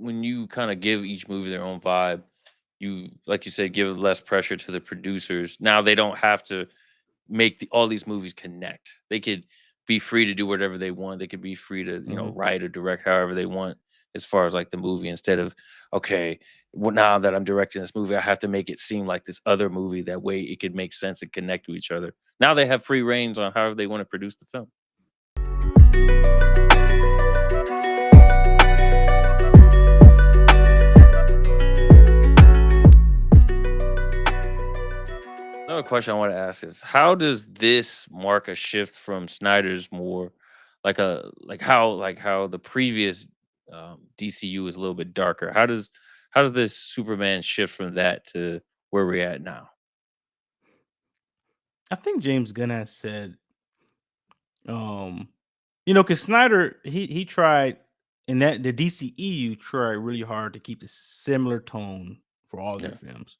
when you kind of give each movie their own vibe, you like you said, give less pressure to the producers. Now they don't have to make all these movies connect. They could be free to do whatever they want. They could be free to, Hmm. write or direct however they want as far as like the movie instead of, okay, well, now that I'm directing this movie, I have to make it seem like this other movie. That way it could make sense and connect to each other. Now they have free reigns on however they want to produce the film. Another question I want to ask is how does this mark a shift from Snyder's more like how the previous DCU is a little bit darker? How does this Superman shift from that to where we're at now? I think James Gunn has said, um, because Snyder he tried, and that the DCEU tried really hard to keep a similar tone for all their Yeah. films,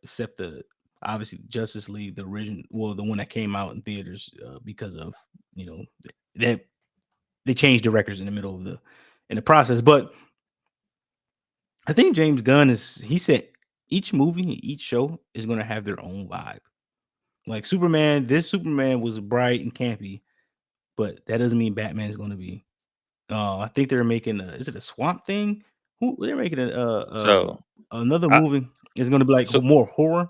except the obviously Justice League, the original, well, the one that came out in theaters, because of that they changed directors in the middle of the process. But I think James Gunn he said each movie, each show is going to have their own vibe. Like Superman, this Superman was bright and campy, but that doesn't mean Batman is going to be. I think they're making is it a Swamp Thing? Who they're making So another I movie. It's going to be like so more horror.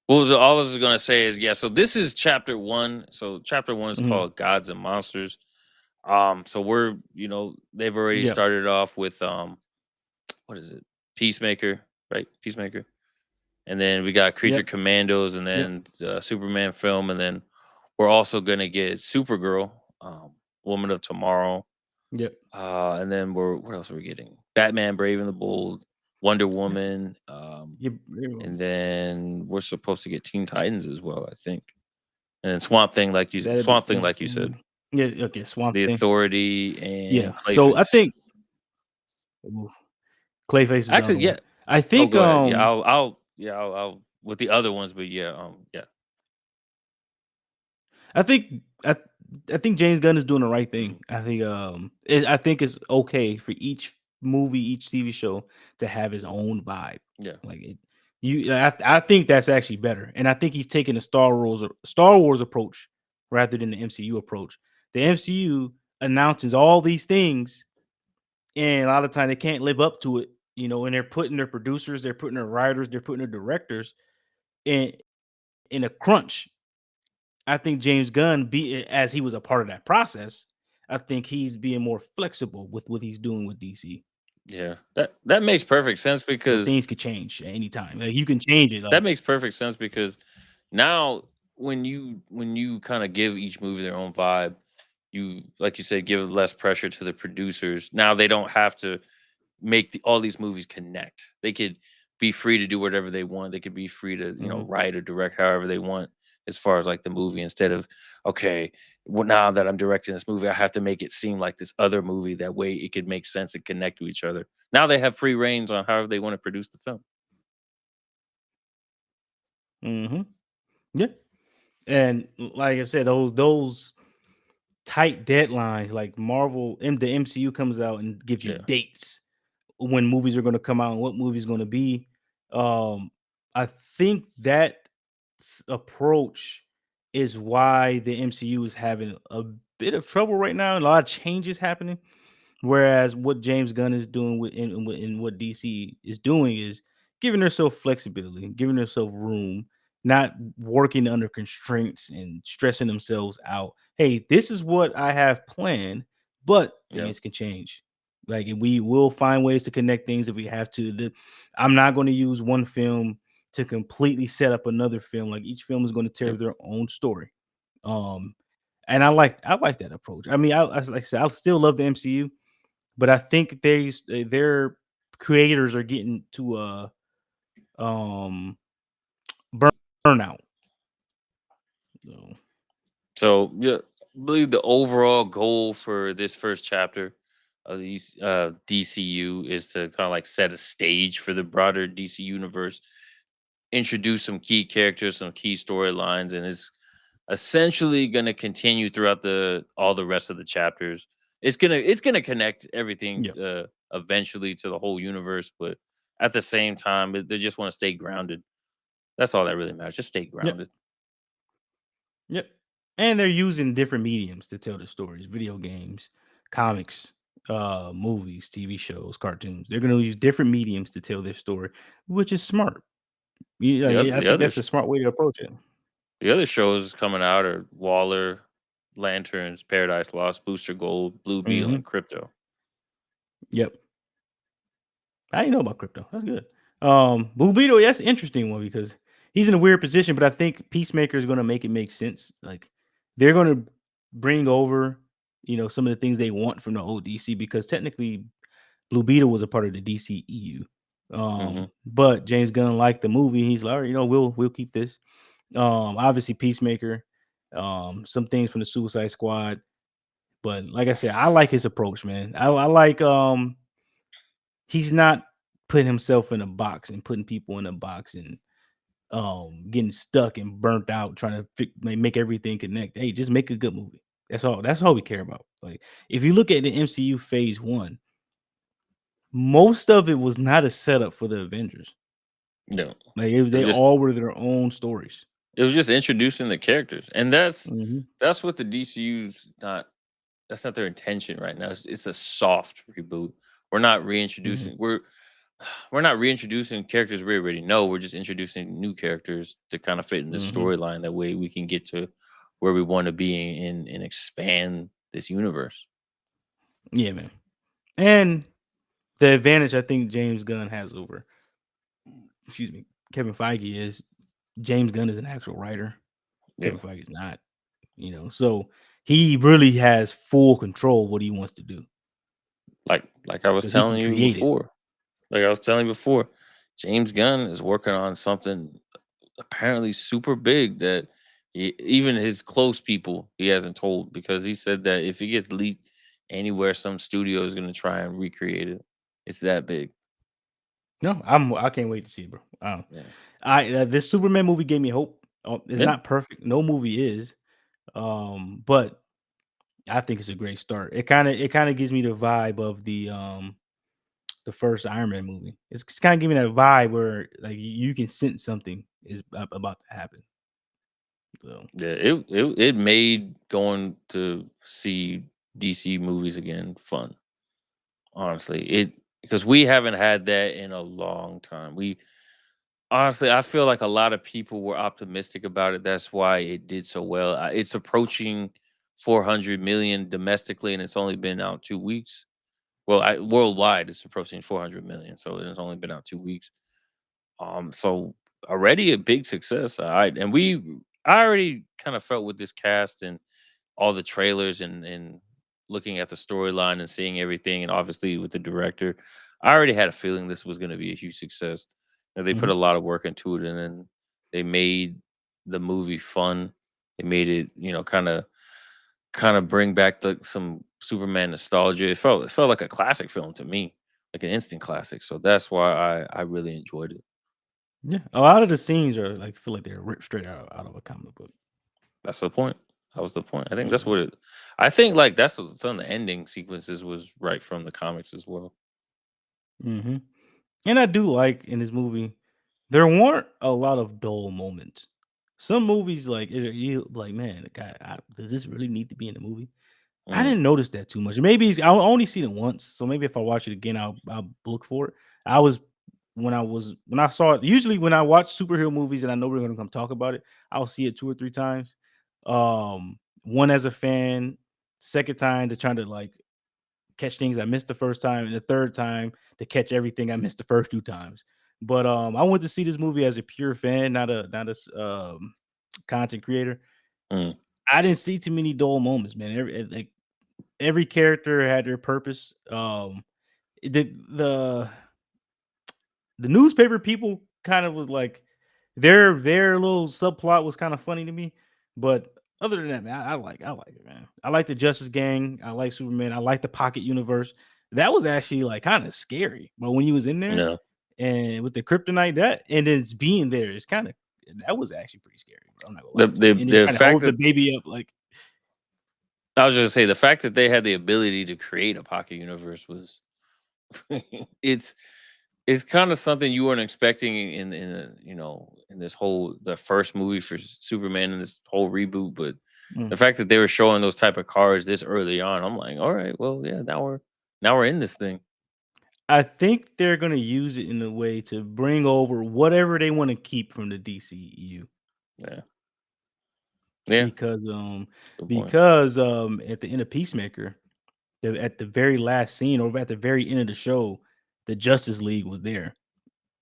all I was gonna say is yeah. So this is chapter one. So chapter one is Mhm. called Gods and Monsters. So we're they've already Yeah, started off with what is it? Peacemaker, right? Peacemaker. And then we got Creature yep, Commandos, and yep, then Superman film, and then we're also gonna get Supergirl, Woman of Tomorrow, yep. and then what else are we getting? Batman, Brave and the Bold, Wonder It's- Woman, yep, and then we're supposed to get Teen Titans as well, I think, and then Swamp Thing, that'd be Swamp Thing, like you said, interesting. Yeah, okay, Swamp The Thing. Authority Yeah. and So I Clayface. think ooh, Clayface is the other Actually, one. yeah. I Oh, think go ahead. Yeah, I'll with the other ones, but yeah, yeah, I think I I think James Gunn is doing the right mhm, thing. I think it's okay for each movie, each TV show to have his own vibe. yeah, Like I think that's actually better, and I think he's taking the Star Wars approach rather than the MCU approach. The MCU announces all these things, and a lot of time they can't live up to it. And they're putting their producers, they're putting their writers, they're putting their directors in a crunch. I think James Gunn, be as he was a part of that process, I think he's being more flexible with what he's doing with DC. yeah. That makes perfect sense So because things could change at any time. Like you can change it. Like now when you kind of give each movie their own vibe, you like you said, give less pressure to the producers. Now they don't have to make all these movies connect. They could be free to do whatever they want. They could be free to, mhm. write or direct however they want as far as like the movie instead of, okay, well, now that I'm directing this movie, I have to make it seem like this other movie. That way it could make sense and connect to each other. Now they have free reigns on however they want to produce the film. Mhm. Yeah. And like I said, those tight deadlines, like the MCU comes out and gives you Yeah. dates when movies are going to come out and what movie's going to be. Um, I think that approach is why the MCU is having a bit of trouble right now, and a lot of changes happening. Whereas what James Gunn is doing in what DC is doing is giving herself flexibility, giving herself room, not working under constraints and stressing themselves out. Hey, this is what I have planned, but Yeah. things can change. Like and we will find ways to connect things if we have to. I'm not going to use one film to completely set up another film. Like each film is going to tell Yep. their own story. Um, and I like that approach. I mean, like I said, I still love the MCU, but I think their creators are getting to a um burnout. So, So yeah, I believe the overall goal for this first chapter of these DCU is to kind of like set a stage for the broader DC universe, introduce some key characters, some key storylines, and it's essentially going to continue throughout the all the rest of the chapters. it's gonna connect everything Yep. eventually to the whole universe, but at the same time, they just want to stay grounded. That's all that really matters. Just stay Yep. grounded. Yep. And they're using different mediums to tell the stories: video games, comics, movies, TV shows, cartoons. They're going to use different mediums to tell their story, which is smart. Yeah, The other yeah, I the think other that's a sh- smart way to approach it. the other shows coming out are Waller, Lanterns, Paradise Lost, Booster Gold, Blue Beetle, Hmm. and Crypto. Yep. I didn't know about crypto. That's good. Blue Beetle, that's an interesting one because he's in a weird position, but I think Peacemaker is going to make it make sense. Like they're going to bring over, some of the things they want from the ODC because technically Blue Beetle was a part of the DCEU. Hmm. But James Gunn liked the movie. He's like, all right, we'll keep this. Obviously Peacemaker, some things from the Suicide Squad. But like I said, I like his approach, man. I like he's not putting himself in a box and putting people in a box and getting stuck and burnt out trying to make everything connect. Hey, just make a good movie. That's all we care about. Like if you look at the MCU phase 1, most of it was not a setup for the Avengers. No, Like it was they just all were their own stories. it was just introducing the characters, and that's Mhm. that's what the DCU's not. That's not their intention right now. It's a soft reboot. We're not Mhm. reintroducing. We're not reintroducing characters we already know. We're just introducing new characters to kind of fit in the Mhm. storyline. That way, we can get to where we want to be and expand this universe. Yeah, man. And the advantage I think James Gunn has over, excuse me, Kevin Feige is James Gunn is an actual writer. Yeah, Kevin Feige is not, so he really has full control of what he wants to do like I was because he can telling you create it. before. Like I was telling you before, James Gunn is working on something apparently super big that even his close people he hasn't told, because he said that if it gets leaked anywhere, some studio is going to try and recreate it. It's that big. No, I can't wait to see it, bro. Yeah. This Superman movie gave me hope. It's Yeah. not perfect. No movie is. But I think it's a great start. It kind of gives me the vibe of the first Iron Man movie. It's kind of giving that vibe where like you can sense something is about to happen. So Yeah, it made going to see DC movies again fun. Honestly, it because we haven't had that in a long time. We honestly, I feel like a lot of people were optimistic about it. That's why it did so well. It's approaching 400 million domestically, and it's only been out 2 weeks. Well, worldwide, it's approaching 400 million, so it's only been out 2 weeks. So already a big success. I already kind of felt with this cast and all the trailers and looking at the storyline and seeing everything, and obviously with the director, I already had a feeling this was going to be a huge success. They put mhm. a lot of work into it, and then they made the movie fun. They made it, kind of bring back some Superman nostalgia. It felt like a classic film to me, like an instant classic. So that's why I really enjoyed it. Yeah, a lot of the scenes are like feel like they're ripped straight out of a comic book. That's the point. That was the point. I think that's Yeah. what it. I think like that's what some of the ending sequences was right from the comics as well. Hmm. And I do like in this movie, there weren't a lot of dull moments. Some movies, like you, like man, does this really need to be in the movie? I Mm, didn't notice that too much. Maybe I only seen it once, so maybe if I watch it again, I'll look for it. I was when I saw it. Usually, when I watch superhero movies and I know we're going to come talk about it, I'll see it 2 or 3 times. One as a fan, second time to trying to like catch things I missed the first time, and the third time to catch everything I missed the first 2 times. But I went to see this movie as a pure fan, not a content creator. mm. I didn't see too many dull moments, man. Every character had their purpose. The newspaper people kind of was like their little subplot was kind of funny to me, but other than that, man, I like it, man. I like the Justice Gang. I like Superman. I like the Pocket Universe. That was actually like kind of scary, but when he was in there Yeah. and with the kryptonite, that and then it's being there is kind of that was actually pretty scary, bro. I'm not gonna The lie to you. the And then the trying to fact hold the that baby up, like I was just say the fact that they had the ability to create a pocket universe was it's it's kind of something you weren't expecting in this whole the first movie for Superman and this whole reboot, but the Mm. fact that they were showing those type of cars this early on, I'm like, all right, well, yeah, now we're in this thing. I think they're gonna use it in a way to bring over whatever they want to keep from the DCU Yeah, yeah, because good point. at the end of Peacemaker, at the very last scene or at the very end of the show, the Justice League was there.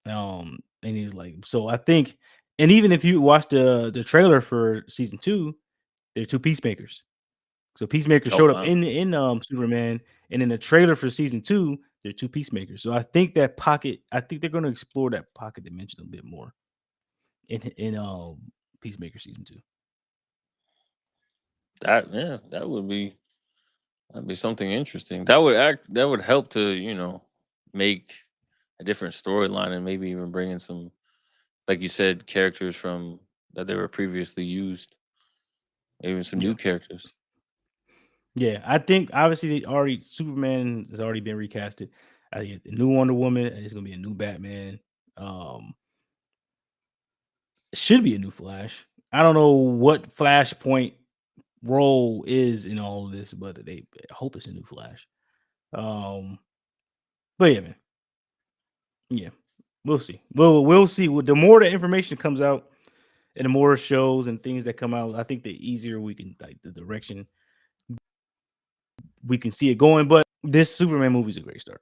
And he's like, so I think, and even if you watch the trailer for season two, there are two peacemakers. So Peacemaker Oh showed up wow, in Superman, and in the trailer for season two, there are two peacemakers. So I think I think they're going to explore that pocket dimension a bit more in Peacemaker season two. that would be that'd be something interesting. That would help to make a different storyline and maybe even bring in some, like you said, characters from that they were previously used, even some Yeah, new characters. yeah. I think obviously they already Superman has already been recasted. I get the new Wonder Woman, and it's going to be a new Batman. Um, it should be a new Flash. I don't know what Flashpoint role is in all of this, but I hope it's a new Flash. Um, but yeah, man, yeah, we'll see. We'll see. The more the information comes out, and the more shows and things that come out, I think the easier we can like the direction we can see it going. But this Superman movie is a great start.